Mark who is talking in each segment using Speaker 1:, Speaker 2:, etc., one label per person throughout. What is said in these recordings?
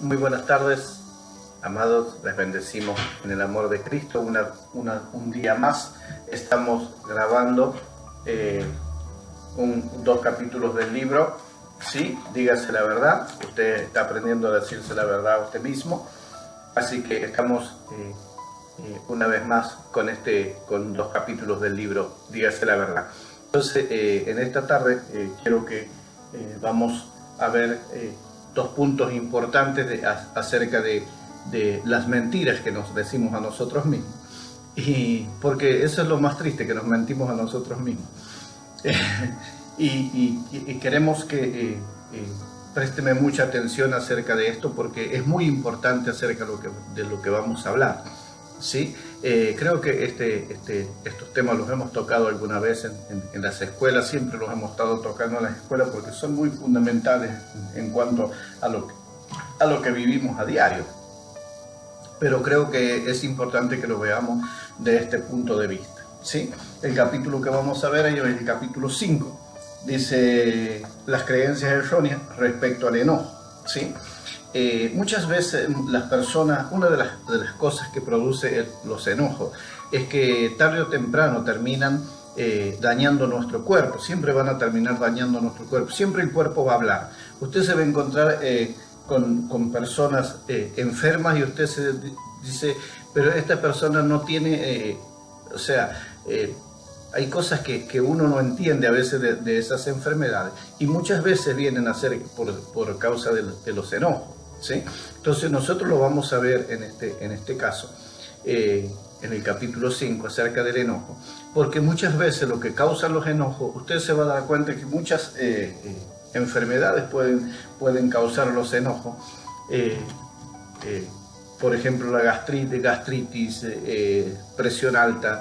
Speaker 1: Muy buenas tardes, amados, les bendecimos en el amor de Cristo. Un día más estamos grabando dos capítulos del libro. Sí, dígase la verdad, usted está aprendiendo a decirse la verdad a usted mismo, así que estamos una vez más con dos capítulos del libro, dígase la verdad. Entonces, en esta tarde quiero que vamos a ver dos puntos importantes acerca de las mentiras que nos decimos a nosotros mismos. Y porque eso es lo más triste, que nos mentimos a nosotros mismos. y queremos que présteme mucha atención acerca de esto, porque es muy importante acerca de lo que vamos a hablar. ¿Sí? Creo que estos temas los hemos tocado alguna vez en las escuelas, siempre los hemos estado tocando en las escuelas porque son muy fundamentales en cuanto a lo que vivimos a diario. Pero creo que es importante que lo veamos de este punto de vista. ¿Sí? El capítulo que vamos a ver hoy es el capítulo 5. Dice las creencias erróneas respecto al enojo. ¿Sí? Muchas veces las personas, una de las cosas que produce los enojos es que tarde o temprano terminan dañando nuestro cuerpo. Siempre van a terminar dañando nuestro cuerpo, siempre el cuerpo va a hablar. Usted se va a encontrar con personas enfermas y usted se dice, pero esta persona no tiene, hay cosas que uno no entiende a veces de esas enfermedades, y muchas veces vienen a ser por causa de los enojos. ¿Sí? Entonces nosotros lo vamos a ver en este caso, en el capítulo 5, acerca del enojo, porque muchas veces lo que causan los enojos, usted se va a dar cuenta que muchas enfermedades pueden causar los enojos. Por ejemplo, la gastritis, presión alta,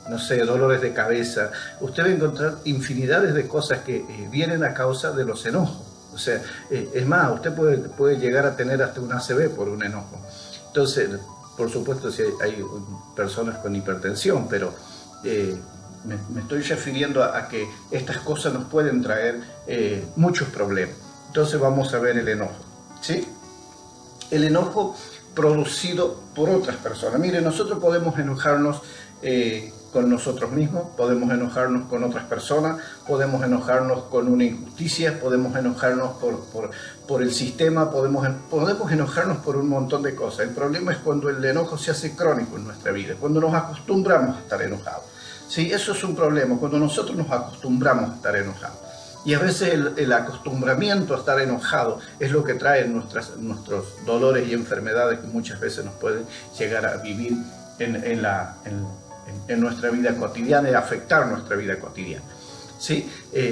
Speaker 1: no sé, dolores de cabeza. Usted va a encontrar infinidades de cosas que vienen a causa de los enojos. O sea, es más, usted puede llegar a tener hasta un ACV por un enojo. Entonces, por supuesto, si hay personas con hipertensión, pero me estoy refiriendo a que estas cosas nos pueden traer muchos problemas. Entonces vamos a ver el enojo. ¿Sí? El enojo producido por otras personas. Mire, nosotros podemos enojarnos con nosotros mismos, podemos enojarnos con otras personas, podemos enojarnos con una injusticia, podemos enojarnos por el sistema, podemos enojarnos por un montón de cosas. El problema es cuando el enojo se hace crónico en nuestra vida, cuando nos acostumbramos a estar enojados. Sí, eso es un problema, cuando nosotros nos acostumbramos a estar enojados. Y a veces el acostumbramiento a estar enojado es lo que trae nuestros dolores y enfermedades que muchas veces nos pueden llegar a vivir en nuestra vida cotidiana y afectar nuestra vida cotidiana. ¿Sí?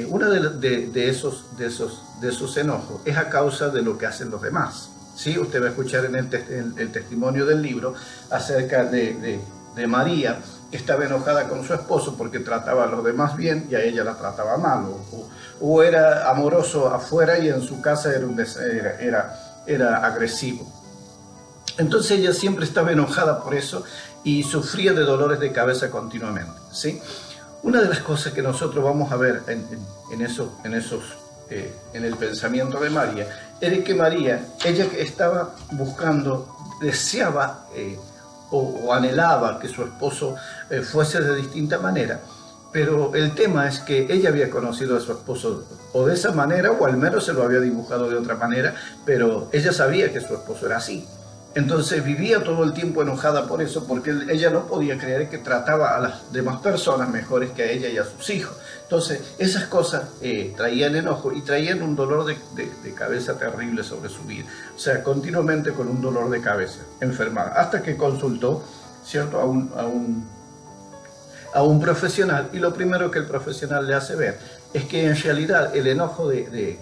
Speaker 1: Uno de esos enojos es a causa de lo que hacen los demás. ¿Sí? Usted va a escuchar en el testimonio del libro acerca de María, que estaba enojada con su esposo porque trataba a los demás bien y a ella la trataba mal, o era amoroso afuera y en su casa era agresivo. Entonces ella siempre estaba enojada por eso y sufría de dolores de cabeza continuamente. ¿Sí? Una de las cosas que nosotros vamos a ver en el pensamiento de María, era que María, ella estaba buscando, deseaba o anhelaba que su esposo fuese de distinta manera, pero el tema es que ella había conocido a su esposo o de esa manera, o al menos se lo había dibujado de otra manera, pero ella sabía que su esposo era así. Entonces vivía todo el tiempo enojada por eso, porque ella no podía creer que trataba a las demás personas mejores que a ella y a sus hijos. Entonces esas cosas traían enojo y traían un dolor de cabeza terrible sobre su vida. O sea, continuamente con un dolor de cabeza, enfermada, hasta que consultó, ¿cierto?, a un profesional, y lo primero que el profesional le hace ver es que en realidad el enojo de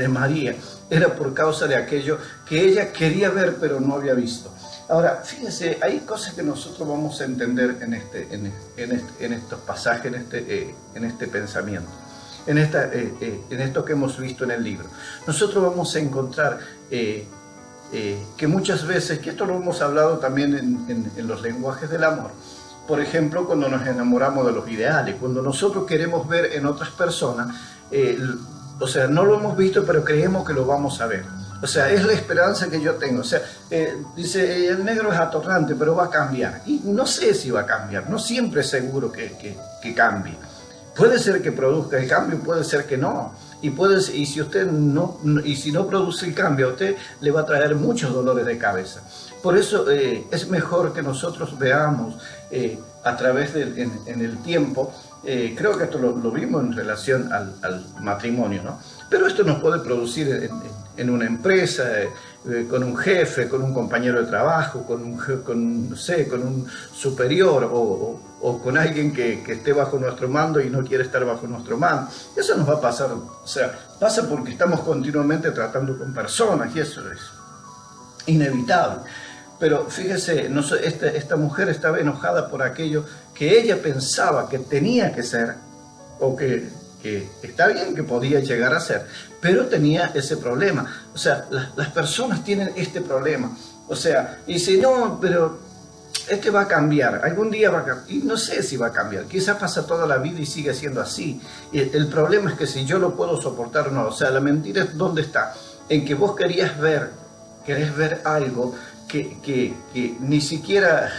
Speaker 1: María era por causa de aquello que ella quería ver pero no había visto. Ahora, fíjense, hay cosas que nosotros vamos a entender en estos pasajes, en este pensamiento, en esto que hemos visto en el libro. Nosotros vamos a encontrar que muchas veces, que esto lo hemos hablado también en los lenguajes del amor, por ejemplo, cuando nos enamoramos de los ideales, cuando nosotros queremos ver en otras personas, o sea, no lo hemos visto, pero creemos que lo vamos a ver. O sea, es la esperanza que yo tengo. O sea, dice, el negro es atorrante, pero va a cambiar. Y no sé si va a cambiar, no siempre es seguro que cambie. Puede ser que produzca el cambio, puede ser que no. Y si usted si no produce el cambio, a usted le va a traer muchos dolores de cabeza. Por eso es mejor que nosotros veamos a través en el tiempo. Creo que esto lo vimos en relación al matrimonio, ¿no? Pero esto nos puede producir en una empresa, con un jefe, con un compañero de trabajo, con un superior o con alguien que esté bajo nuestro mando y no quiere estar bajo nuestro mando. Eso nos va a pasar, o sea, pasa porque estamos continuamente tratando con personas y eso es inevitable. Pero fíjese, esta mujer estaba enojada por aquello que ella pensaba que tenía que ser, o que está bien que podía llegar a ser, pero tenía ese problema. O sea, las personas tienen este problema. O sea, y dice, no, pero este va a cambiar, algún día va a cambiar. Y no sé si va a cambiar, quizás pasa toda la vida y sigue siendo así. El problema es que si yo lo puedo soportar o no. O sea, la mentira es dónde está, en que vos querés ver algo que ni siquiera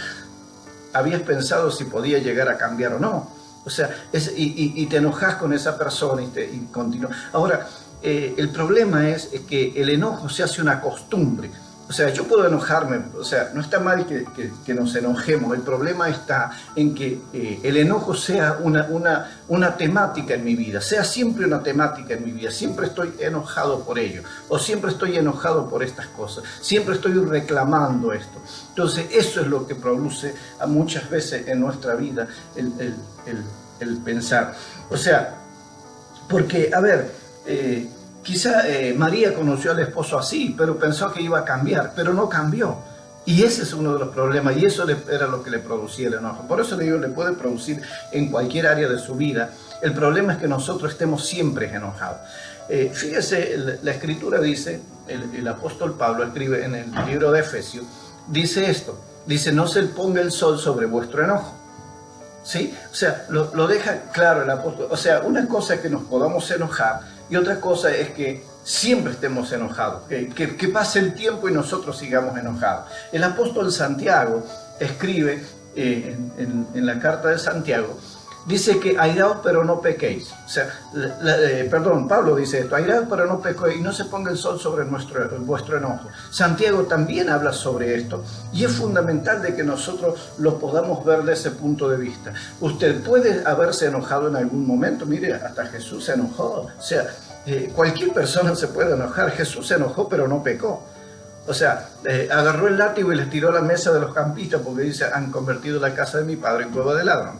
Speaker 1: habías pensado si podía llegar a cambiar o no. O sea, y te enojas con esa persona y continúa. Ahora, el problema es que el enojo se hace una costumbre. O sea, yo puedo enojarme, o sea, no está mal que nos enojemos. El problema está en que el enojo sea una temática en mi vida, sea siempre una temática en mi vida. Siempre estoy enojado por ello, o siempre estoy enojado por estas cosas, siempre estoy reclamando esto. Entonces, eso es lo que produce muchas veces en nuestra vida el pensar. O sea, porque, a ver, quizá María conoció al esposo así, pero pensó que iba a cambiar, pero no cambió. Y ese es uno de los problemas, y eso era lo que le producía el enojo. Por eso le digo, le puede producir en cualquier área de su vida. El problema es que nosotros estemos siempre enojados. Fíjese, la Escritura dice, el apóstol Pablo escribe en el libro de Efesios, dice esto, dice, no se ponga el sol sobre vuestro enojo. ¿Sí? O sea, lo deja claro el apóstol. O sea, una cosa es que nos podamos enojar y otra cosa es que siempre estemos enojados, que pase el tiempo y nosotros sigamos enojados. El apóstol Santiago escribe en la carta de Santiago, dice que airaos pero no pequéis. O sea, Pablo dice esto, airaos pero no pequéis y no se ponga el sol sobre vuestro enojo. Santiago también habla sobre esto y es fundamental de que nosotros lo podamos ver de ese punto de vista. Usted puede haberse enojado en algún momento, mire, hasta Jesús se enojó. O sea, cualquier persona se puede enojar. Jesús se enojó pero no pecó. O sea, agarró el látigo y les tiró la mesa de los campistas porque dice, han convertido la casa de mi padre en cueva de ladrón.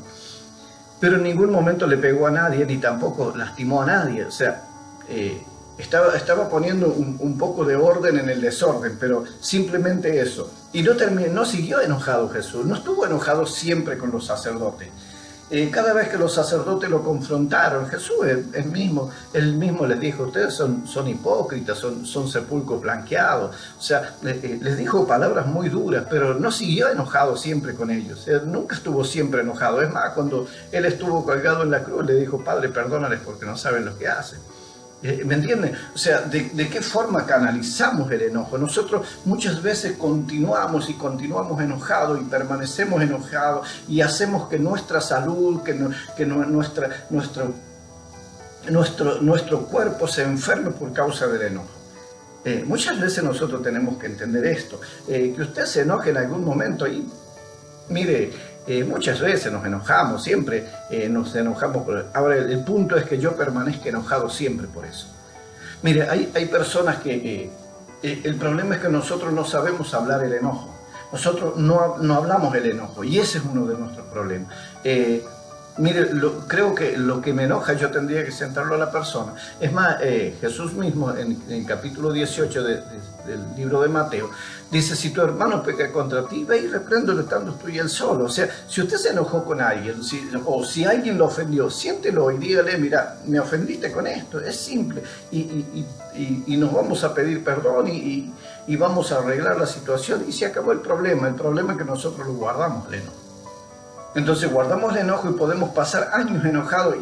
Speaker 1: Pero en ningún momento le pegó a nadie, ni tampoco lastimó a nadie. O sea, estaba poniendo un poco de orden en el desorden, pero simplemente eso. Y no siguió enojado Jesús, no estuvo enojado siempre con los sacerdotes. Cada vez que los sacerdotes lo confrontaron, Jesús él mismo les dijo, ustedes son hipócritas, son sepulcros blanqueados. O sea, les dijo palabras muy duras, pero no siguió enojado siempre con ellos. Él nunca estuvo siempre enojado. Es más, cuando él estuvo colgado en la cruz, le dijo, Padre, perdónales porque no saben lo que hacen. ¿Me entienden? O sea, ¿de qué forma canalizamos el enojo? Nosotros muchas veces continuamos enojados y permanecemos enojados y hacemos que nuestra salud, que nuestro cuerpo se enferme por causa del enojo. Muchas veces nosotros tenemos que entender esto, que usted se enoje en algún momento y mire, muchas veces nos enojamos, siempre nos enojamos. Ahora, el punto es que yo permanezca enojado siempre por eso. Mire, hay personas que el problema es que nosotros no sabemos hablar el enojo. Nosotros no hablamos el enojo y ese es uno de nuestros problemas. Mire, creo que lo que me enoja yo tendría que centrarlo a la persona. Es más, Jesús mismo en el capítulo 18 del libro de Mateo dice, si tu hermano peca contra ti, ve y repréndelo estando tú y él solo. O sea, si usted se enojó con alguien o si alguien lo ofendió, siéntelo y dígale, mira, me ofendiste con esto. Es simple y nos vamos a pedir perdón y vamos a arreglar la situación y se acabó el problema. El problema es que nosotros lo guardamos el enojo. Entonces guardamos el enojo y podemos pasar años enojados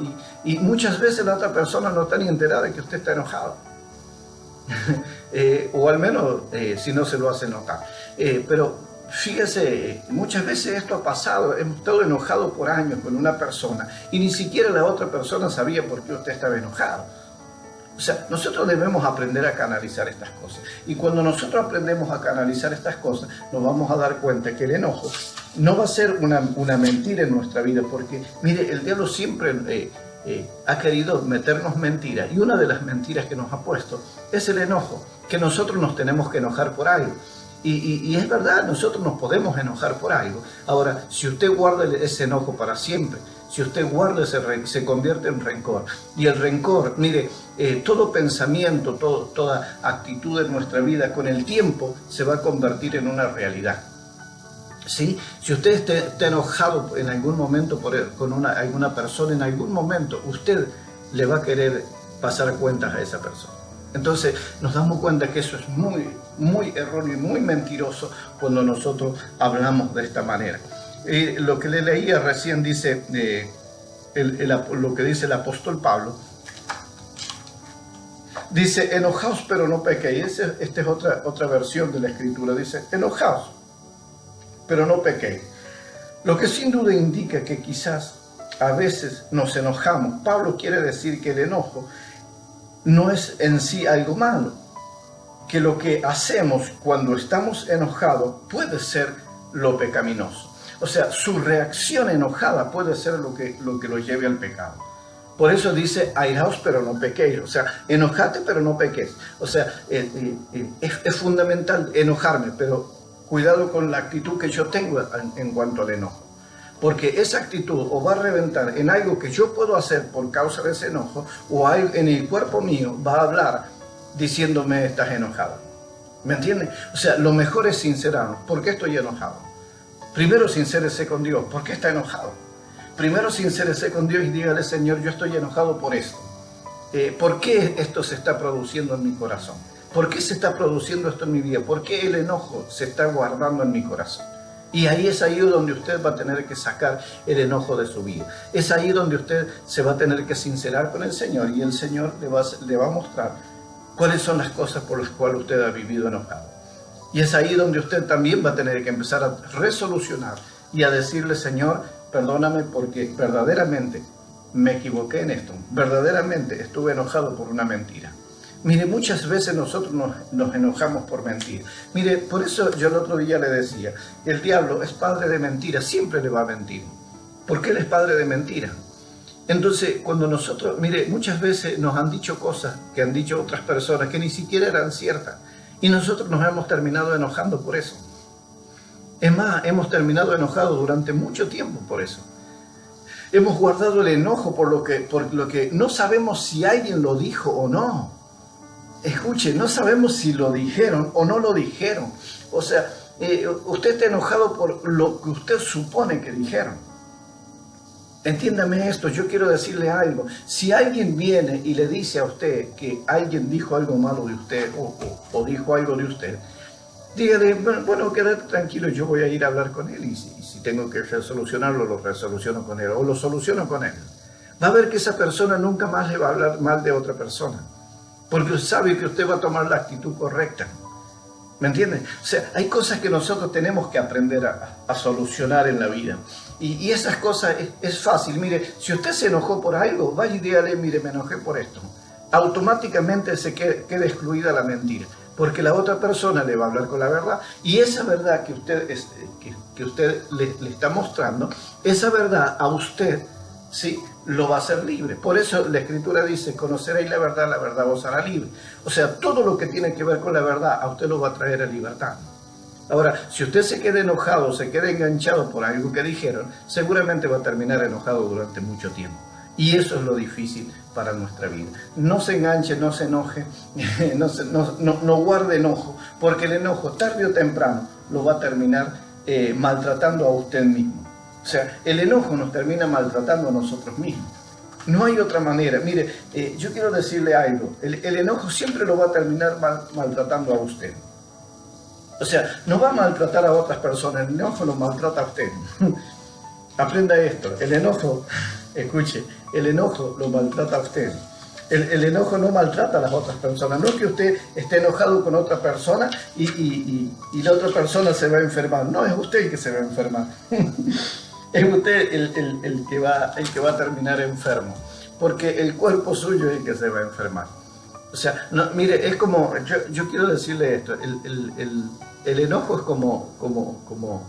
Speaker 1: y muchas veces la otra persona no está ni enterada de que usted está enojado. o al menos si no se lo hace notar. Pero fíjese, muchas veces esto ha pasado, hemos estado enojados por años con una persona y ni siquiera la otra persona sabía por qué usted estaba enojado. O sea, nosotros debemos aprender a canalizar estas cosas. Y cuando nosotros aprendemos a canalizar estas cosas, nos vamos a dar cuenta que el enojo no va a ser una mentira en nuestra vida, porque, mire, el diablo siempre ha querido meternos mentiras, y una de las mentiras que nos ha puesto es el enojo, que nosotros nos tenemos que enojar por algo. Y es verdad, nosotros nos podemos enojar por algo. Ahora, si usted guarda ese enojo para siempre, si usted guarda se convierte en rencor. Y el rencor, mire, todo pensamiento, toda actitud en nuestra vida, con el tiempo se va a convertir en una realidad. ¿Sí? Si usted está enojado en algún momento con alguna persona, en algún momento usted le va a querer pasar cuentas a esa persona. Entonces nos damos cuenta que eso es muy, muy erróneo y muy mentiroso cuando nosotros hablamos de esta manera. Lo que le leía recién dice, lo que dice el apóstol Pablo, dice, enojaos pero no pequéis. Esta es otra versión de la escritura, dice, enojaos pero no pequéis. Lo que sin duda indica que quizás a veces nos enojamos. Pablo quiere decir que el enojo no es en sí algo malo, que lo que hacemos cuando estamos enojados puede ser lo pecaminoso. O sea, su reacción enojada puede ser lo que lo lleve al pecado. Por eso dice, airaos pero no pequéis. O sea, enojate pero no pequéis. O sea, es fundamental enojarme, pero cuidado con la actitud que yo tengo en cuanto al enojo. Porque esa actitud o va a reventar en algo que yo puedo hacer por causa de ese enojo, o en el cuerpo mío va a hablar diciéndome estás enojado. ¿Me entienden? O sea, lo mejor es sincerarnos. ¿Por qué estoy enojado? Primero sincérese con Dios. ¿Por qué está enojado? Primero sincérese con Dios y dígale, Señor, yo estoy enojado por esto. ¿Por qué esto se está produciendo en mi corazón? ¿Por qué se está produciendo esto en mi vida? ¿Por qué el enojo se está guardando en mi corazón? Y ahí es ahí donde usted va a tener que sacar el enojo de su vida. Es ahí donde usted se va a tener que sincerar con el Señor, y el Señor le va a mostrar cuáles son las cosas por las cuales usted ha vivido enojado. Y es ahí donde usted también va a tener que empezar a resolucionar y a decirle, Señor, perdóname porque verdaderamente me equivoqué en esto. Verdaderamente estuve enojado por una mentira. Mire, muchas veces nosotros nos enojamos por mentir. Mire, por eso yo el otro día le decía, el diablo es padre de mentira, siempre le va a mentir. Porque él es padre de mentira. Entonces, cuando nosotros, mire, muchas veces nos han dicho cosas que han dicho otras personas que ni siquiera eran ciertas. Y nosotros nos hemos terminado enojando por eso. Es más, hemos terminado enojados durante mucho tiempo por eso. Hemos guardado el enojo por lo que no sabemos si alguien lo dijo o no. Escuche, no sabemos si lo dijeron o no lo dijeron. O sea, usted está enojado por lo que usted supone que dijeron. Entiéndame esto, yo quiero decirle algo. Si alguien viene y le dice a usted que alguien dijo algo malo de usted o dijo algo de usted, dígale, bueno, quédate tranquilo, yo voy a ir a hablar con él y si tengo que resolucionarlo, lo resoluciono con él o lo soluciono con él. Va a ver que esa persona nunca más le va a hablar mal de otra persona, porque sabe que usted va a tomar la actitud correcta. ¿Me entienden? O sea, hay cosas que nosotros tenemos que aprender a solucionar en la vida. Y esas cosas es fácil. Mire, si usted se enojó por algo, vaya y dígale, mire, me enojé por esto. Automáticamente se queda excluida la mentira, porque la otra persona le va a hablar con la verdad. Y esa verdad que usted le está mostrando, esa verdad a usted, ¿sí?, lo va a hacer libre. Por eso la Escritura dice, conoceréis la verdad os hará libre. O sea, todo lo que tiene que ver con la verdad a usted lo va a traer a libertad. Ahora, si usted se queda enojado, se queda enganchado por algo que dijeron, seguramente va a terminar enojado durante mucho tiempo. Y eso es lo difícil para nuestra vida. No se enganche, no se enoje, no guarde enojo, porque el enojo tarde o temprano lo va a terminar maltratando a usted mismo. O sea, el enojo nos termina maltratando a nosotros mismos. No hay otra manera. Mire, yo quiero decirle algo. El enojo siempre lo va a terminar maltratando a usted. O sea, no va a maltratar a otras personas. El enojo lo maltrata a usted. Aprenda esto. El enojo, escuche, el enojo lo maltrata a usted. El enojo no maltrata a las otras personas. No es que usted esté enojado con otra persona y la otra persona se va a enfermar. No, es usted el que se va a enfermar. Es usted el que va a terminar enfermo. Porque el cuerpo suyo es el que se va a enfermar. O sea, no, mire, es como, yo quiero decirle esto, el enojo es como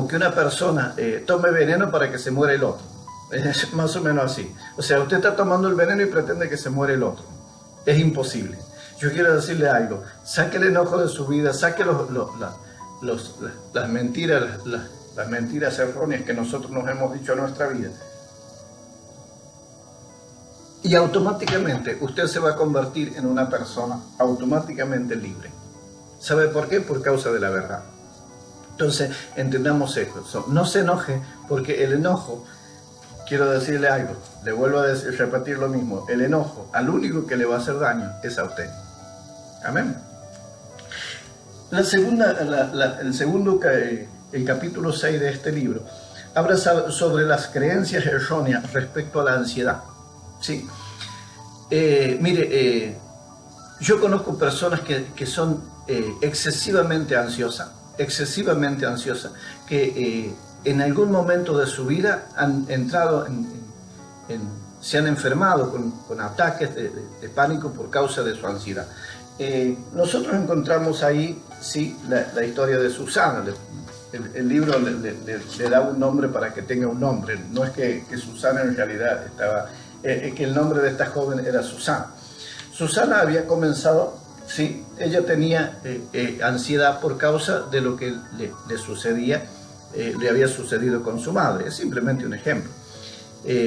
Speaker 1: que una persona tome veneno para que se muera el otro. Es más o menos así. O sea, usted está tomando el veneno y pretende que se muere el otro. Es imposible. Yo quiero decirle algo. Saque el enojo de su vida, saque las mentiras erróneas que nosotros nos hemos dicho en nuestra vida. Y automáticamente usted se va a convertir en una persona automáticamente libre. ¿Sabe por qué? Por causa de la verdad. Entonces, entendamos esto. No se enoje, porque el enojo, quiero decirle algo, le vuelvo a repetir lo mismo, el enojo al único que le va a hacer daño es a usted. Amén. El capítulo 6 de este libro habla sobre las creencias erróneas respecto a la ansiedad. Sí. Mire, yo conozco personas que son excesivamente ansiosas, que en algún momento de su vida han entrado se han enfermado con ataques de pánico por causa de su ansiedad. Nosotros encontramos ahí, sí, la historia de Susana. El libro le da un nombre para que tenga un nombre. No es que Susana en realidad estaba, que el nombre de esta joven era Susana. Susana había comenzado, sí, ella tenía ansiedad por causa de lo que le sucedía, le había sucedido con su madre. Es simplemente un ejemplo.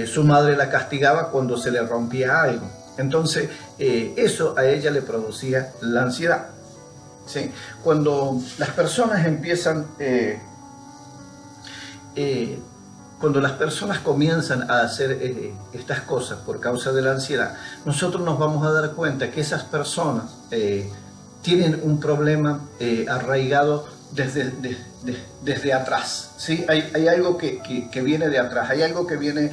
Speaker 1: Su madre la castigaba cuando se le rompía algo. Entonces, eso a ella le producía la ansiedad. ¿Sí? Cuando las personas empiezan, cuando las personas comienzan a hacer estas cosas por causa de la ansiedad, nosotros nos vamos a dar cuenta que esas personas tienen un problema arraigado desde atrás, ¿sí? Hay algo que viene de atrás, hay algo que viene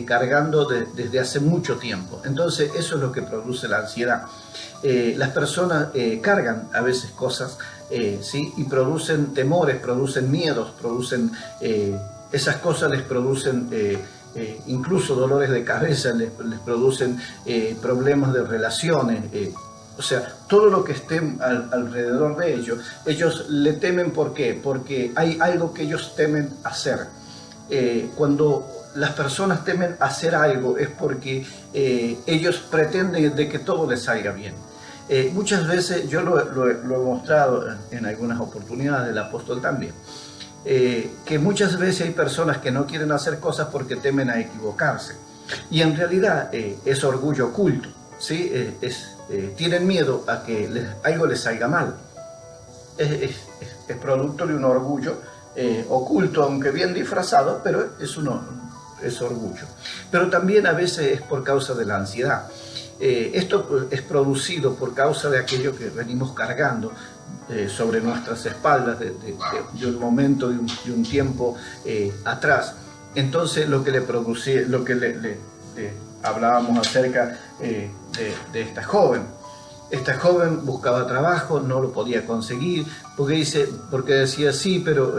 Speaker 1: cargando desde hace mucho tiempo. Entonces eso es lo que produce la ansiedad. Las personas cargan a veces cosas, ¿sí? Y producen temores, producen miedos, esas cosas les producen incluso dolores de cabeza, les producen problemas de relaciones. O sea, todo lo que esté alrededor de ellos le temen. ¿Por qué? Porque hay algo que ellos temen hacer. Cuando las personas temen hacer algo es porque ellos pretenden de que todo les salga bien. Muchas veces, yo lo he mostrado en algunas oportunidades, el apóstol también, que muchas veces hay personas que no quieren hacer cosas porque temen a equivocarse. Y en realidad es orgullo oculto, ¿sí? Tienen miedo a que algo les salga mal. Es producto de un orgullo oculto, aunque bien disfrazado, pero es orgullo. Pero también a veces es por causa de la ansiedad. Esto es producido por causa de aquello que venimos cargando sobre nuestras espaldas de un momento, de un tiempo atrás. Entonces lo que le producía, lo que le hablábamos acerca de esta joven. Esta joven buscaba trabajo, no lo podía conseguir, porque decía sí, pero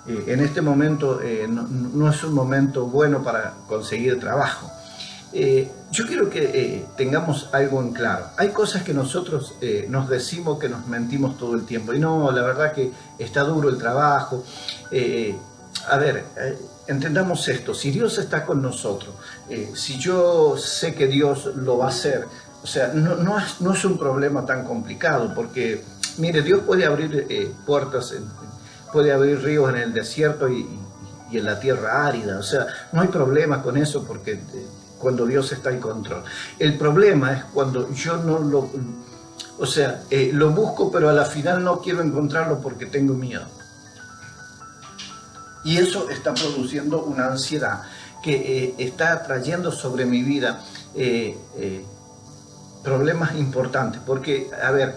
Speaker 1: en este momento no es un momento bueno para conseguir trabajo. Yo quiero que tengamos algo en claro. Hay cosas que nosotros nos decimos, que nos mentimos todo el tiempo. Y no, la verdad que está duro el trabajo. A ver, entendamos esto. Si Dios está con nosotros, si yo sé que Dios lo va a hacer, o sea, no es un problema tan complicado, porque, mire, Dios puede abrir puertas, puede abrir ríos en el desierto y en la tierra árida. O sea, no hay problema con eso, porque cuando Dios está en control. El problema es cuando yo no lo... O sea, lo busco, pero a la final no quiero encontrarlo porque tengo miedo. Y eso está produciendo una ansiedad que está trayendo sobre mi vida problemas importantes. Porque, a ver,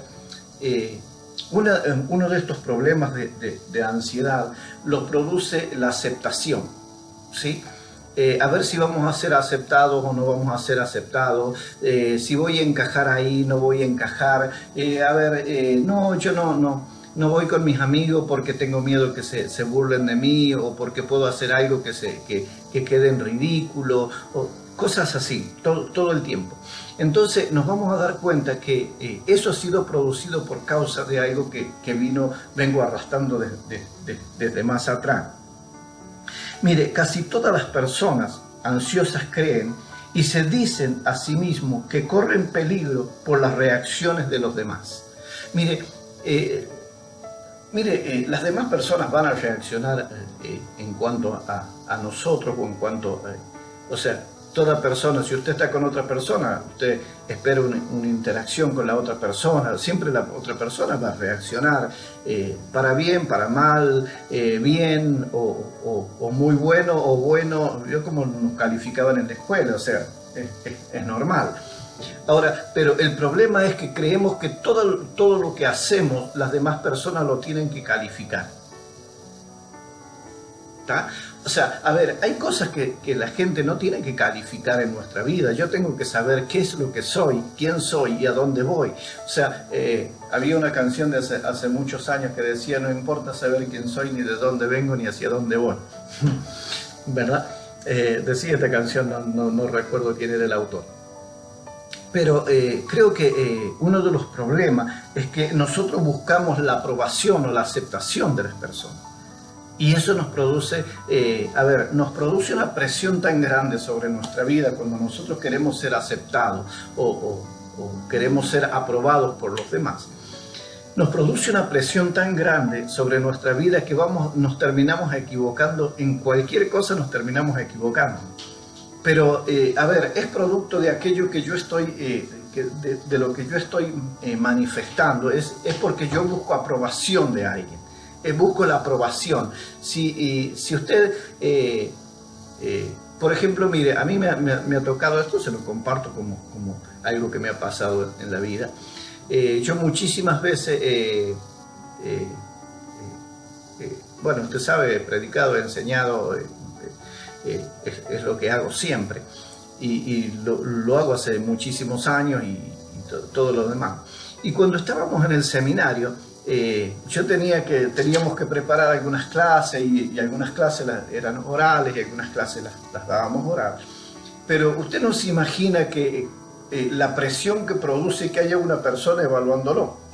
Speaker 1: uno de estos problemas de ansiedad lo produce la aceptación, ¿sí? a ver si vamos a ser aceptados o no vamos a ser aceptados, si voy a encajar ahí, no voy a encajar, no, yo no voy con mis amigos porque tengo miedo que se burlen de mí o porque puedo hacer algo que quede en ridículo, o cosas así, todo el tiempo. Entonces nos vamos a dar cuenta que eso ha sido producido por causa de algo que vengo arrastrando desde más atrás. Mire, casi todas las personas ansiosas creen y se dicen a sí mismos que corren peligro por las reacciones de los demás. Mire, las demás personas van a reaccionar en cuanto a nosotros o en cuanto, o sea, toda persona, si usted está con otra persona, usted espera una interacción con la otra persona, siempre la otra persona va a reaccionar para bien, para mal, bien o muy bueno o bueno, yo como nos calificaban en la escuela, o sea, es normal. Ahora, pero el problema es que creemos que todo lo que hacemos, las demás personas lo tienen que calificar. ¿Tá? O sea, a ver, hay cosas que la gente no tiene que calificar en nuestra vida. Yo tengo que saber qué es lo que soy, quién soy y a dónde voy. O sea, había una canción de hace muchos años que decía: no importa saber quién soy, ni de dónde vengo, ni hacia dónde voy. ¿Verdad? Decía esta canción, no recuerdo quién era el autor. Pero creo que uno de los problemas es que nosotros buscamos la aprobación o la aceptación de las personas. Y eso nos produce, nos produce una presión tan grande sobre nuestra vida cuando nosotros queremos ser aceptados o queremos ser aprobados por los demás. Nos produce una presión tan grande sobre nuestra vida que nos terminamos equivocando, en cualquier cosa nos terminamos equivocando. Pero, es producto de aquello que yo estoy, de lo que yo estoy manifestando, es porque yo busco aprobación de alguien. Busco la aprobación. Si usted, por ejemplo, mire, a mí me ha tocado esto, se lo comparto como algo que me ha pasado en la vida. Yo muchísimas veces, bueno, usted sabe, he predicado, he enseñado, es lo que hago siempre. Y lo hago hace muchísimos años y todo lo demás. Y cuando estábamos en el seminario, teníamos que preparar algunas clases y algunas clases eran orales y algunas clases las dábamos orales. Pero usted no se imagina que la presión que produce que haya una persona evaluándolo.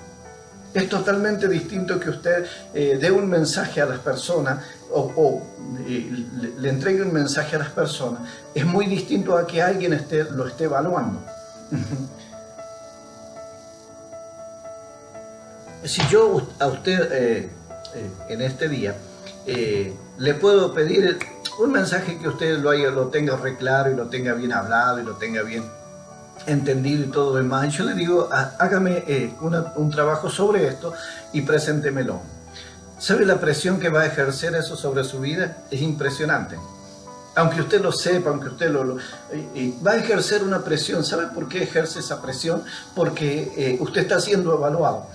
Speaker 1: Es totalmente distinto que usted dé un mensaje a las personas o le entregue un mensaje a las personas. Es muy distinto a que alguien lo esté evaluando. Si yo a usted en este día le puedo pedir un mensaje que usted lo tenga re claro y lo tenga bien hablado y lo tenga bien entendido y todo lo demás, yo le digo, hágame un trabajo sobre esto y preséntemelo. ¿Sabe la presión que va a ejercer eso sobre su vida? Es impresionante. Aunque usted lo sepa, aunque usted va a ejercer una presión. ¿Sabe por qué ejerce esa presión? Porque usted está siendo evaluado.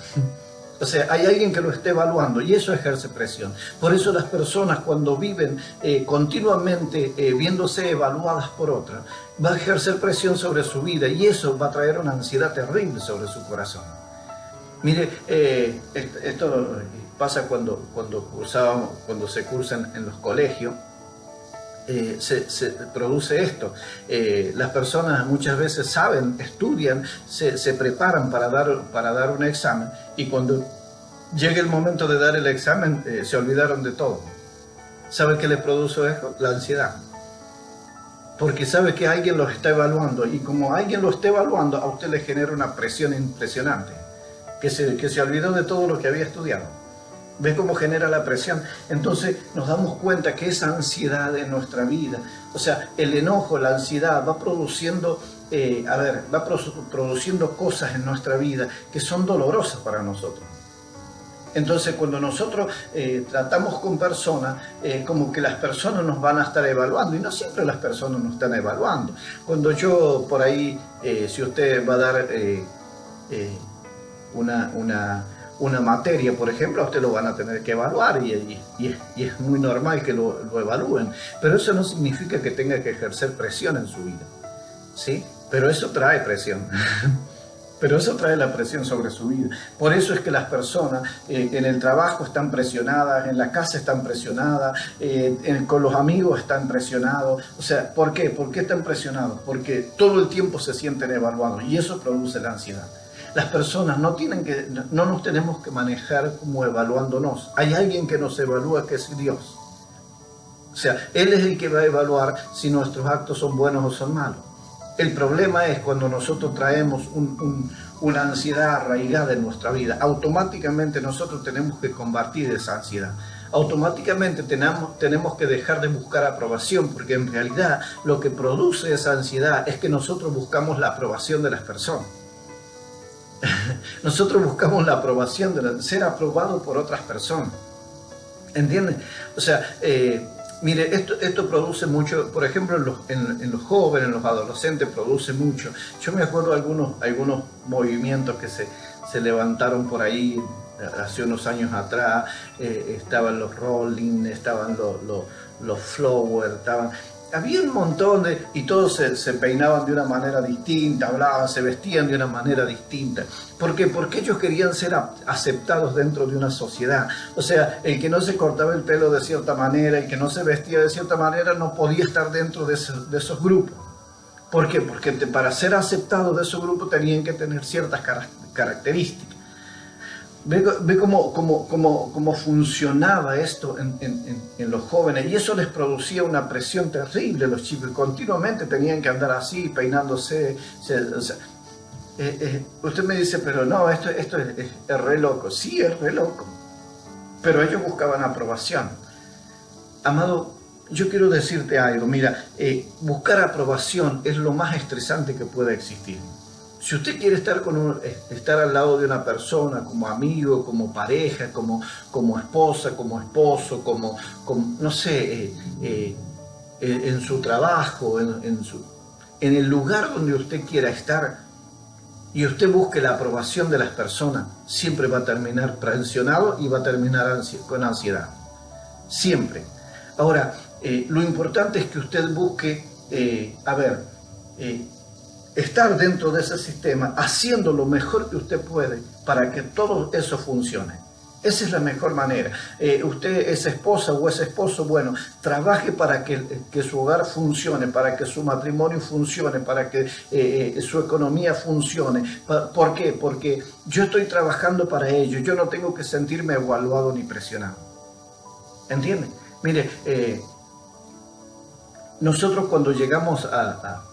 Speaker 1: O sea, hay alguien que lo esté evaluando y eso ejerce presión. Por eso las personas cuando viven continuamente viéndose evaluadas por otras, va a ejercer presión sobre su vida y eso va a traer una ansiedad terrible sobre su corazón. Mire, esto pasa cuando se cursan en los colegios. Se produce esto. Las personas muchas veces saben, estudian, se preparan para dar un examen y cuando llega el momento de dar el examen se olvidaron de todo. ¿Sabe qué le produce eso? La ansiedad. Porque sabe que alguien los está evaluando y como alguien lo está evaluando, a usted le genera una presión impresionante, que se olvidó de todo lo que había estudiado. ¿Ves cómo genera la presión? Entonces nos damos cuenta que esa ansiedad en nuestra vida, o sea, el enojo, la ansiedad va produciendo, produciendo cosas en nuestra vida que son dolorosas para nosotros. Entonces cuando nosotros tratamos con personas, como que las personas nos van a estar evaluando y no siempre las personas nos están evaluando. Cuando yo por ahí, si usted va a dar una materia, por ejemplo, a usted lo van a tener que evaluar y es muy normal que lo evalúen, pero eso no significa que tenga que ejercer presión en su vida, ¿sí? Pero eso trae presión. Pero eso trae la presión sobre su vida. Por eso es que las personas en el trabajo están presionadas, en la casa están presionadas, con los amigos están presionados. O sea, ¿por qué? ¿Por qué están presionados? Porque todo el tiempo se sienten evaluados y eso produce la ansiedad. Las personas no nos tenemos que manejar como evaluándonos. Hay alguien que nos evalúa, que es Dios. O sea, Él es el que va a evaluar si nuestros actos son buenos o son malos. El problema es cuando nosotros traemos una ansiedad arraigada en nuestra vida. Automáticamente nosotros tenemos que combatir esa ansiedad. Automáticamente tenemos que dejar de buscar aprobación, porque en realidad lo que produce esa ansiedad es que nosotros buscamos la aprobación de las personas. Nosotros buscamos la aprobación de ser aprobado por otras personas. ¿Entienden? O sea, mire, esto produce mucho, por ejemplo, en los jóvenes, en los adolescentes, produce mucho. Yo me acuerdo de algunos movimientos que se levantaron por ahí hace unos años atrás. Estaban los Rolling, estaban los Flower, había un montón y todos se peinaban de una manera distinta, hablaban, se vestían de una manera distinta. ¿Por qué? Porque ellos querían ser aceptados dentro de una sociedad. O sea, el que no se cortaba el pelo de cierta manera, el que no se vestía de cierta manera, no podía estar dentro de esos grupos. ¿Por qué? Porque para ser aceptados de esos grupos tenían que tener ciertas características. Ve cómo funcionaba esto en los jóvenes, y eso les producía una presión terrible. Los chicos continuamente tenían que andar así, peinándose. O sea, usted me dice, pero no, esto es re loco. Sí, es re loco, pero ellos buscaban aprobación. Amado, yo quiero decirte algo. Mira, buscar aprobación es lo más estresante que puede existir. Si usted quiere estar al lado de una persona, como amigo, como pareja, como esposa, como esposo, como no sé, en su trabajo, en el lugar donde usted quiera estar, y usted busque la aprobación de las personas, siempre va a terminar presionado y va a terminar con ansiedad. Siempre. Ahora, lo importante es que usted busque, estar dentro de ese sistema, haciendo lo mejor que usted puede para que todo eso funcione. Esa es la mejor manera. Usted es esposa o es esposo, bueno, trabaje para que su hogar funcione, para que su matrimonio funcione, para que su economía funcione. ¿Por qué? Porque yo estoy trabajando para ello, yo no tengo que sentirme evaluado ni presionado. ¿Entiende? Mire, nosotros cuando llegamos a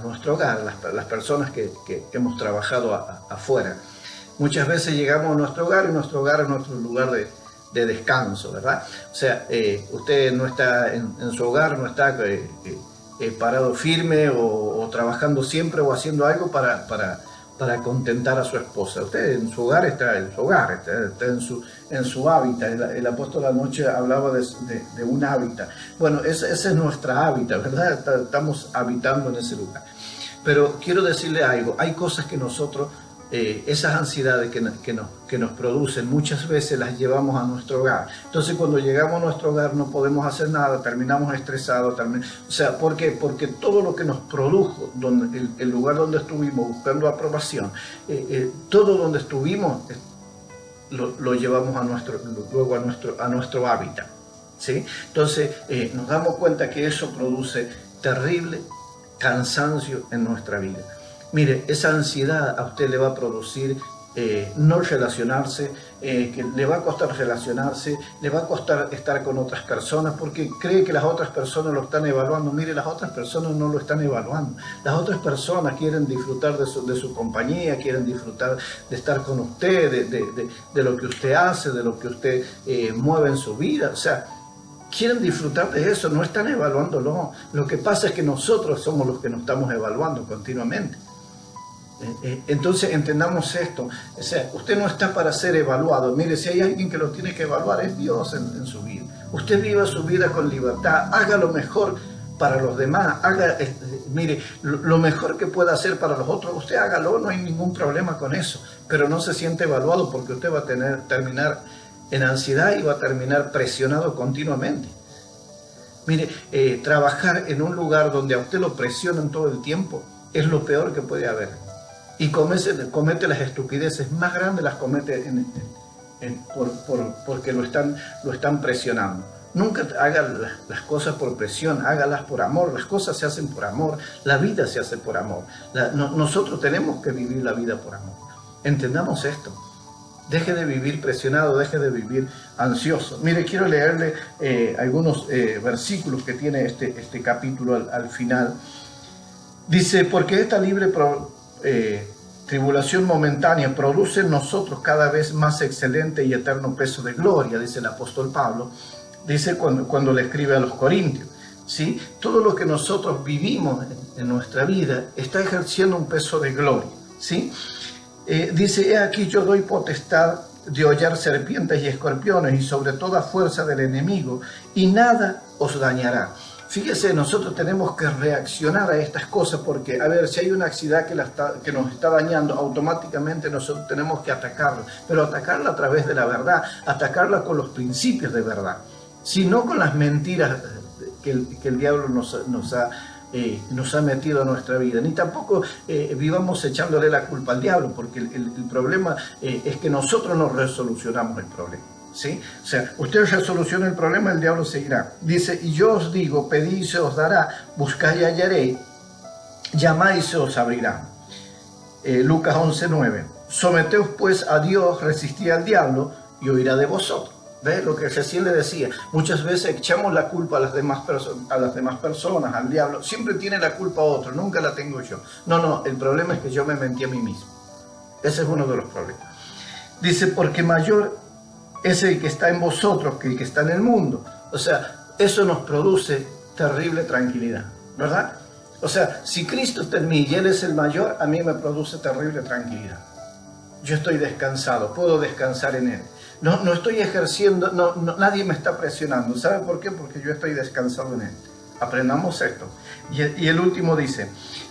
Speaker 1: nuestro hogar, las personas que hemos trabajado afuera, muchas veces llegamos a nuestro hogar y nuestro hogar es nuestro lugar de descanso, ¿verdad? O sea, usted no está en su hogar, no está parado firme o trabajando siempre o haciendo algo para contentar a su esposa. Usted en su hogar está en su hogar, está en su hábitat. El apóstol anoche hablaba de un hábitat. Bueno, ese es nuestra hábitat, ¿verdad? Estamos habitando en ese lugar. Pero quiero decirle algo, hay cosas que nosotros, esas ansiedades que nos producen, muchas veces las llevamos a nuestro hogar. Entonces cuando llegamos a nuestro hogar no podemos hacer nada, terminamos estresados. O sea, ¿por qué? Porque todo lo que nos produjo, el lugar donde estuvimos buscando aprobación, todo donde estuvimos, lo llevamos luego a nuestro hábitat, ¿sí? Entonces nos damos cuenta que eso produce terrible cansancio en nuestra vida. Mire, esa ansiedad a usted le va a producir no relacionarse, que le va a costar relacionarse, le va a costar estar con otras personas porque cree que las otras personas lo están evaluando. Mire, las otras personas no lo están evaluando. Las otras personas quieren disfrutar de su compañía, quieren disfrutar de estar con usted, de lo que usted hace, de lo que usted mueve en su vida. O sea, quieren disfrutar de eso, no están evaluándolo. Lo que pasa es que nosotros somos los que nos estamos evaluando continuamente. Entonces entendamos esto. O sea, usted no está para ser evaluado. Mire, si hay alguien que lo tiene que evaluar, es Dios en su vida. Usted viva su vida con libertad, haga lo mejor para los demás, haga, mire, lo mejor que pueda hacer para los otros, usted hágalo, no hay ningún problema con eso, pero no se siente evaluado porque usted va a terminar en ansiedad y va a terminar presionado continuamente. Mire, trabajar en un lugar donde a usted lo presionan todo el tiempo es lo peor que puede haber. Y comete las estupideces más grandes, las comete porque lo están presionando. Nunca haga las cosas por presión, hágalas por amor. Las cosas se hacen por amor, la vida se hace por amor. Nosotros tenemos que vivir la vida por amor. Entendamos esto. Deje de vivir presionado, deje de vivir ansioso. Mire, quiero leerle algunos versículos que tiene este capítulo al final. Dice, porque esta libre tribulación momentánea produce en nosotros cada vez más excelente y eterno peso de gloria, dice el apóstol Pablo. Dice cuando le escribe a los Corintios, ¿sí? Todo lo que nosotros vivimos en nuestra vida está ejerciendo un peso de gloria, ¿sí? Dice, he aquí yo doy potestad de hollar serpientes y escorpiones y sobre toda fuerza del enemigo, y nada os dañará. Fíjese, nosotros tenemos que reaccionar a estas cosas porque, a ver, si hay una actividad que nos está dañando, automáticamente nosotros tenemos que atacarla, pero atacarla a través de la verdad, atacarla con los principios de verdad, sino con las mentiras que el diablo nos ha metido a nuestra vida. Ni tampoco vivamos echándole la culpa al diablo, porque el problema es que nosotros no resolucionamos el problema, ¿sí? O sea, usted resoluciona el problema, el diablo seguirá. Dice, y yo os digo, pedid y se os dará, buscad y hallaréis, llamad y se os abrirá. Lucas 11:9. Someteos pues a Dios, resistid al diablo y huirá de vosotros. ¿Ves lo que recién le decía? Muchas veces echamos la culpa a las demás personas, al diablo. Siempre tiene la culpa otro, nunca la tengo yo. No, el problema es que yo me mentí a mí mismo. Ese es uno de los problemas. Dice, porque mayor es el que está en vosotros que el que está en el mundo. O sea, eso nos produce terrible tranquilidad, ¿verdad? O sea, si Cristo está en mí y Él es el mayor, a mí me produce terrible tranquilidad. Yo estoy descansado, puedo descansar en Él. No estoy ejerciendo, nadie me está presionando. ¿Sabe por qué? Porque yo estoy descansado en Él. Aprendamos esto. Y el último dice,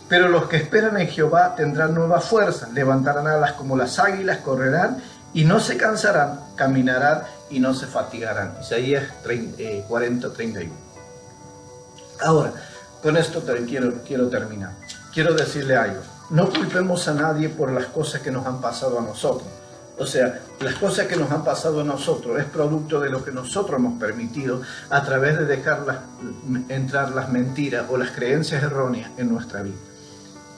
Speaker 1: pero los que esperan en Jehová tendrán nueva fuerza, levantarán alas como las águilas, correrán y no se cansarán, caminarán y no se fatigarán. Isaías 40:31. Ahora, con esto quiero terminar. Quiero decirle algo. No culpemos a nadie por las cosas que nos han pasado a nosotros. O sea, las cosas que nos han pasado a nosotros es producto de lo que nosotros hemos permitido a través de dejar entrar las mentiras o las creencias erróneas en nuestra vida.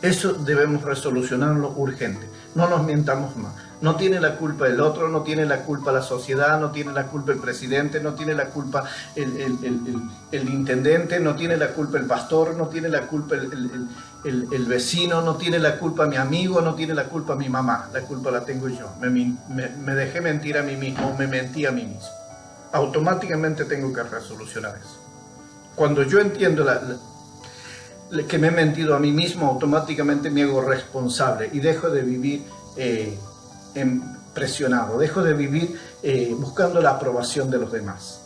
Speaker 1: Eso debemos resolucionarlo urgente. No nos mientamos más. No tiene la culpa el otro, no tiene la culpa la sociedad, no tiene la culpa el presidente, no tiene la culpa el intendente, no tiene la culpa el pastor, no tiene la culpa el vecino, no tiene la culpa mi amigo, no tiene la culpa mi mamá. La culpa la tengo yo. Me dejé mentir a mí mismo, me mentí a mí mismo. Automáticamente tengo que resolucionar eso. Cuando yo entiendo que me he mentido a mí mismo, automáticamente me hago responsable y dejo de vivir presionado, dejo de vivir buscando la aprobación de los demás.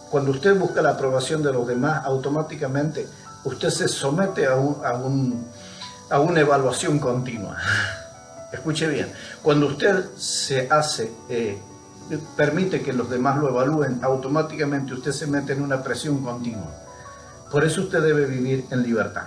Speaker 1: Cuando usted busca la aprobación de los demás, automáticamente usted se somete a una evaluación continua. Escuche bien, cuando usted permite que los demás lo evalúen, automáticamente usted se mete en una presión continua. Por eso usted debe vivir en libertad.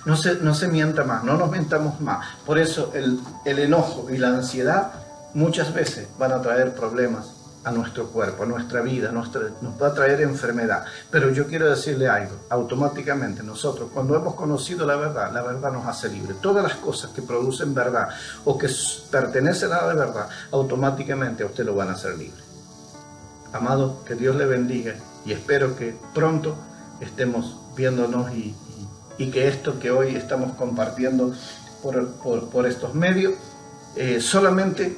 Speaker 1: No se mienta más, no nos mentamos más. Por eso el enojo y la ansiedad muchas veces van a traer problemas a nuestro cuerpo, a nuestra vida, nos va a traer enfermedad. Pero yo quiero decirle algo, automáticamente nosotros cuando hemos conocido la verdad nos hace libre. Todas las cosas que producen verdad o que pertenecen a la verdad, automáticamente a usted lo van a hacer libre. Amado, que Dios le bendiga y espero que pronto estemos viéndonos y que esto que hoy estamos compartiendo por estos medios solamente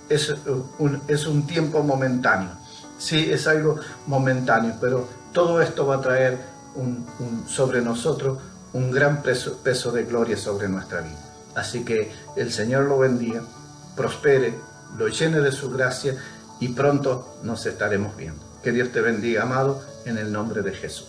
Speaker 1: es un tiempo momentáneo. Sí, es algo momentáneo, pero todo esto va a traer sobre nosotros un gran peso de gloria sobre nuestra vida. Así que el Señor lo bendiga, prospere, lo llene de su gracia y pronto nos estaremos viendo. Que Dios te bendiga, amado, en el nombre de Jesús.